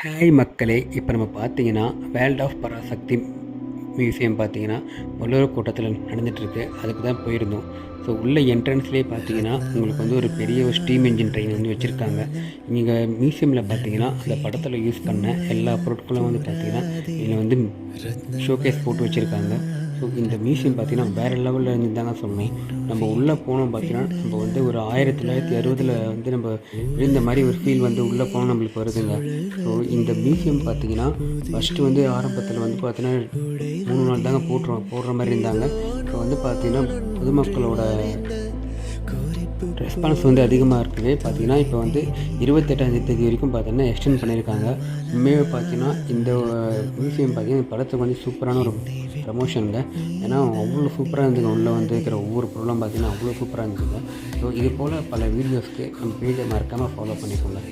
Hi மக்களே, இப்போ நம்ம பார்த்தீங்கன்னா வேர்ல்ட் ஆஃப் பராசக்தி மியூசியம் பார்த்தீங்கன்னா வள்ளுவர் கூட்டத்தில் நடந்துகிட்ருக்கு. அதுக்கு தான் போயிருந்தோம். ஸோ உள்ள என்ட்ரன்ஸ்லேயே பார்த்தீங்கன்னா உங்களுக்கு வந்து ஒரு பெரிய ஒரு ஸ்டீம் என்ஜின் ட்ரெயின் வந்து வச்சுருக்காங்க. இங்கே மியூசியமில் பார்த்தீங்கன்னா அந்த படத்தில் யூஸ் பண்ண எல்லா பொருட்களும் வந்து பார்த்தீங்கன்னா இதில் வந்து ஷோகேஸ் போட்டு வச்சுருக்காங்க. ஸோ இந்த மியூசியம் பார்த்தீங்கன்னா வேறு லெவலில் இருந்து தாங்க சொல்லணும். நம்ம உள்ளே போனோம் பார்த்தீங்கன்னா நம்ம வந்து ஒரு 1960 வந்து நம்ம இருந்த மாதிரி ஒரு ஃபீல் வந்து உள்ளே போனால் நம்மளுக்கு வருதுங்க. ஸோ இந்த மியூசியம் பார்த்தீங்கன்னா ஃபஸ்ட்டு வந்து ஆரம்பத்தில் வந்து பார்த்தீங்கன்னா 3 நாள் தாங்க போடுற மாதிரி இருந்தாங்க. இப்போ வந்து பார்த்தீங்கன்னா பொதுமக்களோட ரெஸ்பான்ஸ் வந்து அதிகமாக இருக்குது. பார்த்தீங்கன்னா இப்போ வந்து 28ஆம் தேதி வரைக்கும் பார்த்தீங்கன்னா எக்ஸ்டெண்ட் பண்ணியிருக்காங்க. உண்மையாக பார்த்தீங்கன்னா இந்த மியூசியம் பார்த்தீங்கன்னா படத்துக்கு வந்து சூப்பரான ஒரு ப்ரமோஷனுங்க. ஏன்னா அவ்வளோ சூப்பராக இருந்துங்க. உள்ளே வந்து இருக்கிற ஒவ்வொரு பொருளும் பார்த்தீங்கன்னா அவ்வளோ சூப்பராக இருந்துச்சுங்க. ஸோ இது போல் பல வீடியோஸ்க்கு நம்ம பேஜை மறக்காமல் ஃபாலோ பண்ணிக்கோங்க.